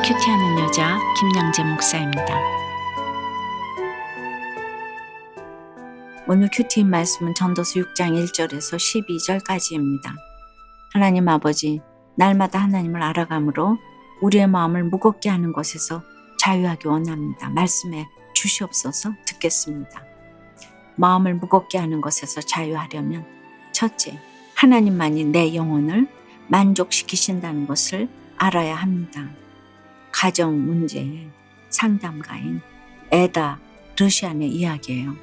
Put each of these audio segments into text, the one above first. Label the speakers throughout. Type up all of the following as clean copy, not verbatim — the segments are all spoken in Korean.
Speaker 1: 큐티하는 여자 김양재 목사입니다. 오늘 큐티인 말씀은 전도서 6장 1절에서 12절까지입니다. 하나님 아버지, 날마다 하나님을 알아감으로 우리의 마음을 무겁게 하는 것에서 자유하기 원합니다. 말씀해 주시옵소서. 듣겠습니다. 마음을 무겁게 하는 것에서 자유하려면 첫째, 하나님만이 내 영혼을 만족시키신다는 것을 알아야 합니다. 가정 문제의 상담가인 에다 르시안의 이야기예요.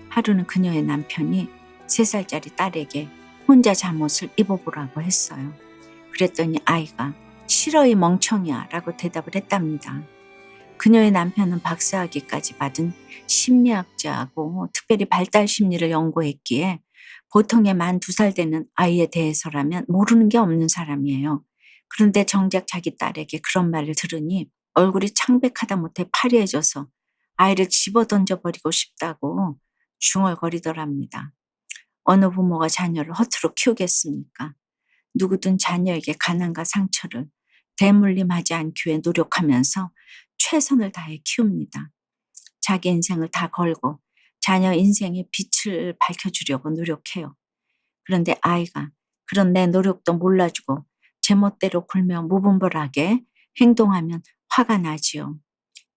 Speaker 1: 하루는 그녀의 남편이 3살짜리 딸에게 혼자 잠옷을 입어보라고 했어요. 그랬더니 아이가 싫어 이 멍청이야 라고 대답을 했답니다. 그녀의 남편은 박사학위까지 받은 심리학자고 특별히 발달 심리를 연구했기에 보통의 만 2살 되는 아이에 대해서라면 모르는 게 없는 사람이에요. 그런데 정작 자기 딸에게 그런 말을 들으니 얼굴이 창백하다 못해 파리해져서 아이를 집어 던져버리고 싶다고 중얼거리더랍니다. 어느 부모가 자녀를 허투루 키우겠습니까? 누구든 자녀에게 가난과 상처를 대물림하지 않기 위해 노력하면서 최선을 다해 키웁니다. 자기 인생을 다 걸고 자녀 인생의 빛을 밝혀주려고 노력해요. 그런데 아이가 그런 내 노력도 몰라주고 제멋대로 굴며 무분별하게 행동하면 화가 나지요.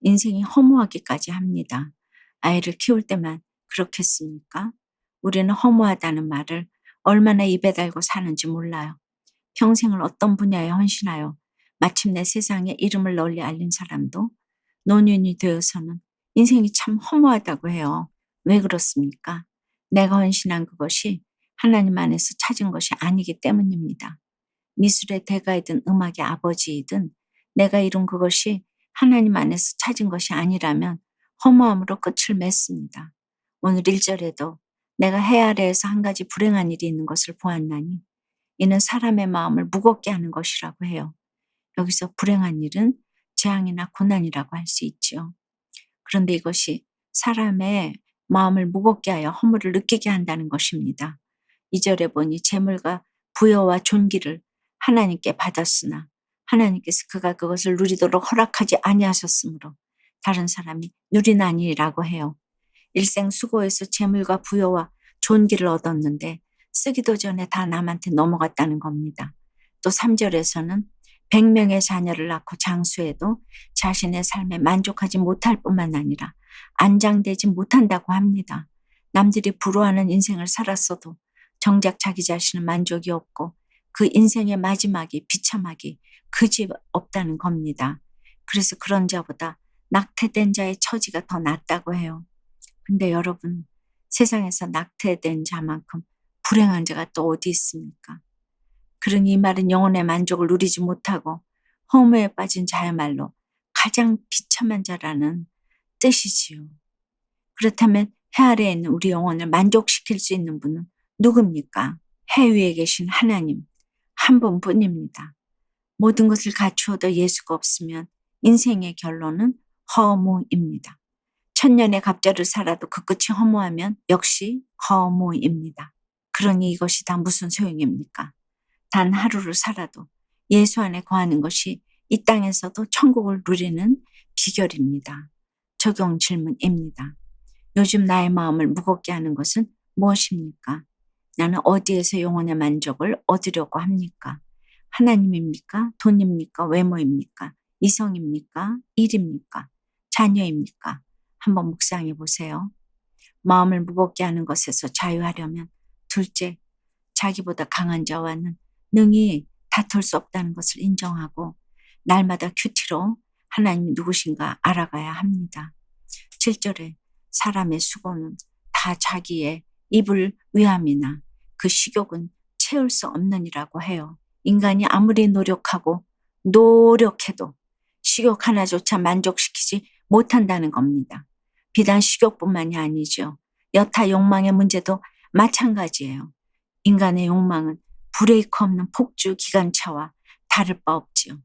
Speaker 1: 인생이 허무하기까지 합니다. 아이를 키울 때만 그렇겠습니까? 우리는 허무하다는 말을 얼마나 입에 달고 사는지 몰라요. 평생을 어떤 분야에 헌신하여 마침내 세상에 이름을 널리 알린 사람도 노년이 되어서는 인생이 참 허무하다고 해요. 왜 그렇습니까? 내가 헌신한 그것이 하나님 안에서 찾은 것이 아니기 때문입니다. 미술의 대가이든 음악의 아버지이든 내가 이룬 그것이 하나님 안에서 찾은 것이 아니라면 허무함으로 끝을 맺습니다. 오늘 1절에도 내가 해 아래에서 한 가지 불행한 일이 있는 것을 보았나니 이는 사람의 마음을 무겁게 하는 것이라고 해요. 여기서 불행한 일은 재앙이나 고난이라고 할 수 있지요. 그런데 이것이 사람의 마음을 무겁게 하여 허물을 느끼게 한다는 것입니다. 2절에 보니 재물과 부여와 존귀를 하나님께 받았으나 하나님께서 그가 그것을 누리도록 허락하지 아니하셨으므로 다른 사람이 누리나니라고 해요. 일생 수고해서 재물과 부여와 존귀를 얻었는데 쓰기도 전에 다 남한테 넘어갔다는 겁니다. 또 3절에서는 100명의 자녀를 낳고 장수해도 자신의 삶에 만족하지 못할 뿐만 아니라 안장되지 못한다고 합니다. 남들이 부러워하는 인생을 살았어도 정작 자기 자신은 만족이 없고 그 인생의 마지막이 비참하기 그지없다는 겁니다. 그래서 그런 자보다 낙태된 자의 처지가 더 낫다고 해요. 근데 여러분, 세상에서 낙태된 자만큼 불행한 자가 또 어디 있습니까? 그러니 이 말은 영혼의 만족을 누리지 못하고 허무에 빠진 자야말로 가장 비참한 자라는 뜻이지요. 그렇다면 해 아래에 있는 우리 영혼을 만족시킬 수 있는 분은 누굽니까? 해 위에 계신 하나님 한 분뿐입니다. 모든 것을 갖추어도 예수가 없으면 인생의 결론은 허무입니다. 1000년의 갑절을 살아도 그 끝이 허무하면 역시 허무입니다. 그러니 이것이 다 무슨 소용입니까? 단 하루를 살아도 예수 안에 거하는 것이 이 땅에서도 천국을 누리는 비결입니다. 적용 질문입니다. 요즘 나의 마음을 무겁게 하는 것은 무엇입니까? 나는 어디에서 영혼의 만족을 얻으려고 합니까? 하나님입니까? 돈입니까? 외모입니까? 이성입니까? 일입니까? 자녀입니까? 한번 묵상해 보세요. 마음을 무겁게 하는 것에서 자유하려면 둘째, 자기보다 강한 자와는 능히 다툴 수 없다는 것을 인정하고 날마다 큐티로 하나님이 누구신가 알아가야 합니다. 7절에 사람의 수고는 다 자기의 입을 위함이나 그 식욕은 채울 수 없느니라고 해요. 인간이 아무리 노력해도 식욕 하나조차 만족시키지 못한다는 겁니다. 비단 식욕뿐만이 아니죠. 여타 욕망의 문제도 마찬가지예요. 인간의 욕망은 브레이크 없는 폭주 기관차와 다를 바 없지요.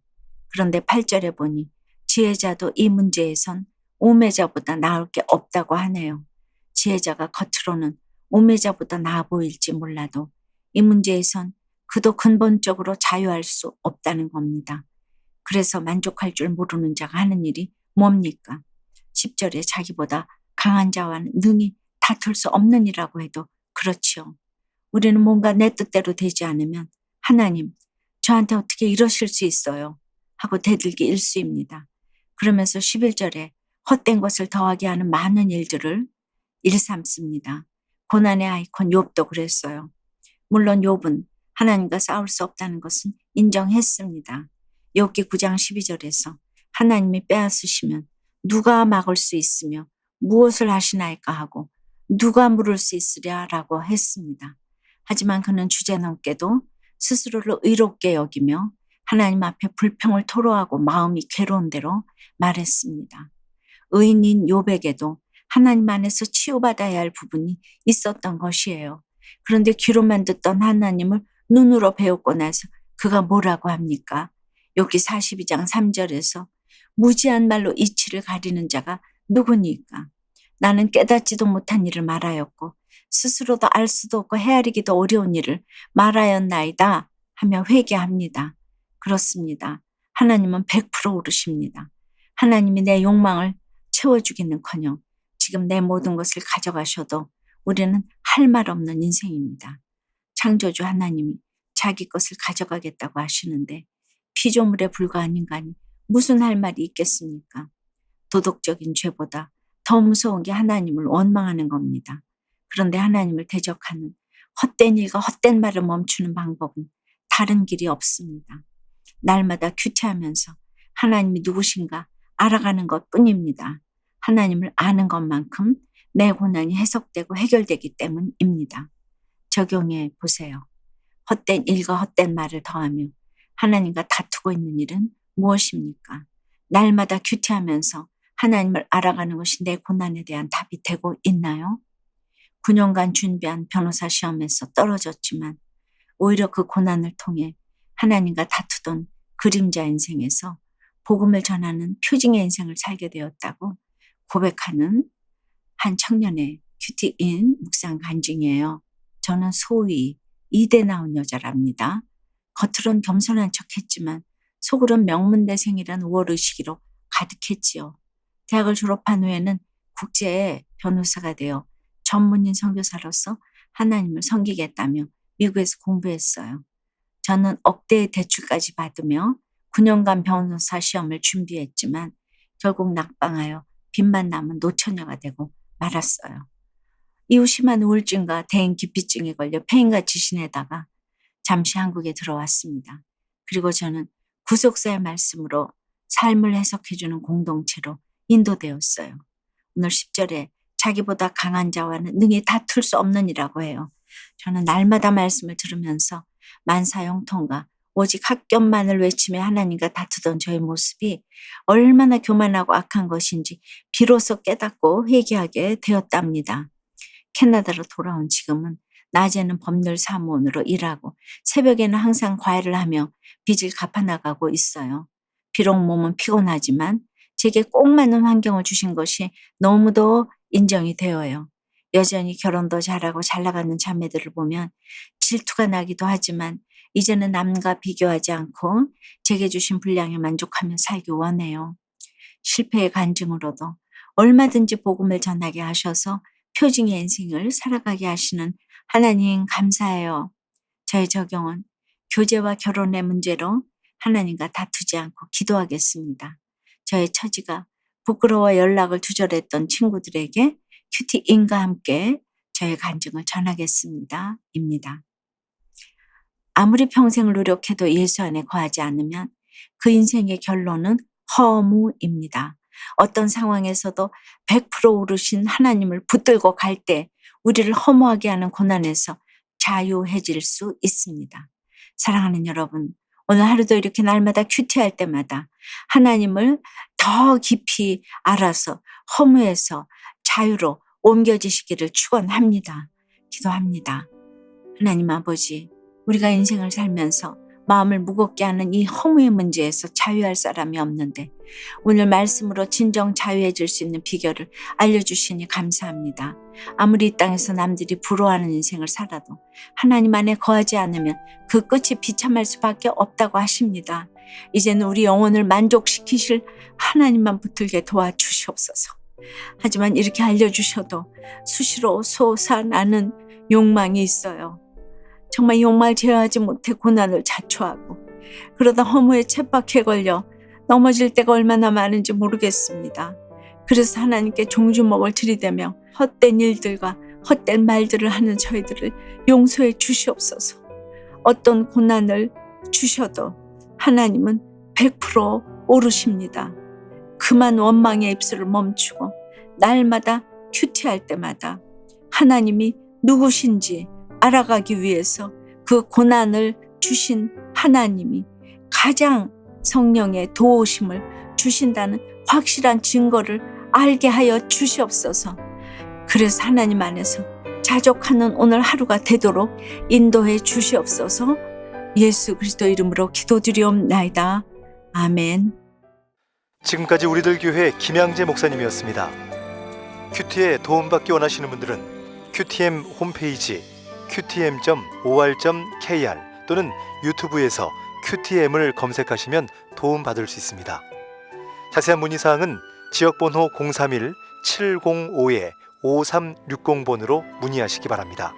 Speaker 1: 그런데 8절에 보니 지혜자도 이 문제에선 우매자보다 나을 게 없다고 하네요. 지혜자가 겉으로는 우매자보다 나아 보일지 몰라도 이 문제에선 그도 근본적으로 자유할 수 없다는 겁니다. 그래서 만족할 줄 모르는 자가 하는 일이 뭡니까? 10절에 자기보다 강한 자와는 능히 다툴 수 없는 이라고 해도 그렇지요. 우리는 뭔가 내 뜻대로 되지 않으면 하나님, 저한테 어떻게 이러실 수 있어요? 하고 대들기 일쑤입니다. 그러면서 11절에 헛된 것을 더하게 하는 많은 일들을 일삼습니다. 고난의 아이콘 욥도 그랬어요. 물론 욥은 하나님과 싸울 수 없다는 것은 인정했습니다. 욥기 9장 12절에서 하나님이 빼앗으시면 누가 막을 수 있으며 무엇을 하시나이까 하고 누가 물을 수 있으랴라고 했습니다. 하지만 그는 주제넘게도 스스로를 의롭게 여기며 하나님 앞에 불평을 토로하고 마음이 괴로운 대로 말했습니다. 의인인 욥에게도 하나님 안에서 치유받아야 할 부분이 있었던 것이에요. 그런데 귀로만 듣던 하나님을 눈으로 배우고 나서 그가 뭐라고 합니까? 욥기 42장 3절에서 무지한 말로 이치를 가리는 자가 누구니까? 나는 깨닫지도 못한 일을 말하였고 스스로도 알 수도 없고 헤아리기도 어려운 일을 말하였나이다 하며 회개합니다. 그렇습니다. 하나님은 100% 오르십니다. 하나님이 내 욕망을 채워주기는커녕 지금 내 모든 것을 가져가셔도 우리는 할 말 없는 인생입니다. 창조주 하나님이 자기 것을 가져가겠다고 하시는데 피조물에 불과한 인간이 무슨 할 말이 있겠습니까? 도덕적인 죄보다 더 무서운 게 하나님을 원망하는 겁니다. 그런데 하나님을 대적하는 헛된 일과 헛된 말을 멈추는 방법은 다른 길이 없습니다. 날마다 큐티하면서 하나님이 누구신가 알아가는 것뿐입니다. 하나님을 아는 것만큼 내 고난이 해석되고 해결되기 때문입니다. 적용해 보세요. 헛된 일과 헛된 말을 더하며 하나님과 다투고 있는 일은 무엇입니까? 날마다 큐티하면서 하나님을 알아가는 것이 내 고난에 대한 답이 되고 있나요? 9년간 준비한 변호사 시험에서 떨어졌지만 오히려 그 고난을 통해 하나님과 다투던 그림자 인생에서 복음을 전하는 표징의 인생을 살게 되었다고 고백하는 한 청년의 큐티인 묵상 간증이에요. 저는 소위 이대 나온 여자랍니다. 겉으론 겸손한 척했지만 속으론 명문대생이란 우월의식으로 가득했지요. 대학을 졸업한 후에는 국제 변호사가 되어 전문인 선교사로서 하나님을 섬기겠다며 미국에서 공부했어요. 저는 억대의 대출까지 받으며 9년간 변호사 시험을 준비했지만 결국 낙방하여 빚만 남은 노처녀가 되고 말았어요. 이후 심한 우울증과 대인 기피증에 걸려 폐인같이 지내다가 잠시 한국에 들어왔습니다. 그리고 저는 구속사의 말씀으로 삶을 해석해주는 공동체로 인도되었어요. 오늘 10절에 자기보다 강한 자와는 능히 다툴 수 없는 이라고 해요. 저는 날마다 말씀을 들으면서 만사형통과 오직 학견만을 외치며 하나님과 다투던 저의 모습이 얼마나 교만하고 악한 것인지 비로소 깨닫고 회개하게 되었답니다. 캐나다로 돌아온 지금은 낮에는 법률 사무원으로 일하고 새벽에는 항상 과외를 하며 빚을 갚아나가고 있어요. 비록 몸은 피곤하지만 제게 꼭 맞는 환경을 주신 것이 너무도 인정이 되어요. 여전히 결혼도 잘하고 잘 나가는 자매들을 보면 질투가 나기도 하지만 이제는 남과 비교하지 않고 제게 주신 분량에 만족하며 살기 원해요. 실패의 간증으로도 얼마든지 복음을 전하게 하셔서 표징의 인생을 살아가게 하시는 하나님 감사해요. 저의 적용은 교제와 결혼의 문제로 하나님과 다투지 않고 기도하겠습니다. 저의 처지가 부끄러워 연락을 두절했던 친구들에게 큐티인과 함께 저의 간증을 전하겠습니다. 입니다. 아무리 평생을 노력해도 예수 안에 거하지 않으면 그 인생의 결론은 허무입니다. 어떤 상황에서도 100% 오르신 하나님을 붙들고 갈 때 우리를 허무하게 하는 고난에서 자유해질 수 있습니다. 사랑하는 여러분, 오늘 하루도 이렇게 날마다 큐티할 때마다 하나님을 더 깊이 알아서 허무에서 자유로 옮겨지시기를 축원합니다. 기도합니다. 하나님 아버지, 우리가 인생을 살면서 마음을 무겁게 하는 이 허무의 문제에서 자유할 사람이 없는데 오늘 말씀으로 진정 자유해질 수 있는 비결을 알려주시니 감사합니다. 아무리 이 땅에서 남들이 부러워하는 인생을 살아도 하나님 안에 거하지 않으면 그 끝이 비참할 수밖에 없다고 하십니다. 이제는 우리 영혼을 만족시키실 하나님만 붙들게 도와주시옵소서. 하지만 이렇게 알려주셔도 수시로 솟아나는 욕망이 있어요. 정말 욕망을 제어하지 못해 고난을 자초하고 그러다 허무에 쳇바퀴에 걸려 넘어질 때가 얼마나 많은지 모르겠습니다. 그래서 하나님께 종주먹을 들이대며 헛된 일들과 헛된 말들을 하는 저희들을 용서해 주시옵소서. 어떤 고난을 주셔도 하나님은 100% 오르십니다. 그만 원망의 입술을 멈추고 날마다 큐티할 때마다 하나님이 누구신지 알아가기 위해서 그 고난을 주신 하나님이 가장 성령의 도우심을 주신다는 확실한 증거를 알게 하여 주시옵소서. 그래서 하나님 안에서 자족하는 오늘 하루가 되도록 인도해 주시옵소서. 예수 그리스도 이름으로 기도드리옵나이다. 아멘.
Speaker 2: 지금까지 우리들 교회 김양재 목사님이었습니다. 큐티에 도움받기 원하시는 분들은 QTM 홈페이지 qtm.or.kr 또는 유튜브에서 QTM을 검색하시면 도움받을 수 있습니다. 자세한 문의사항은 지역번호 031-705-5360번으로 문의하시기 바랍니다.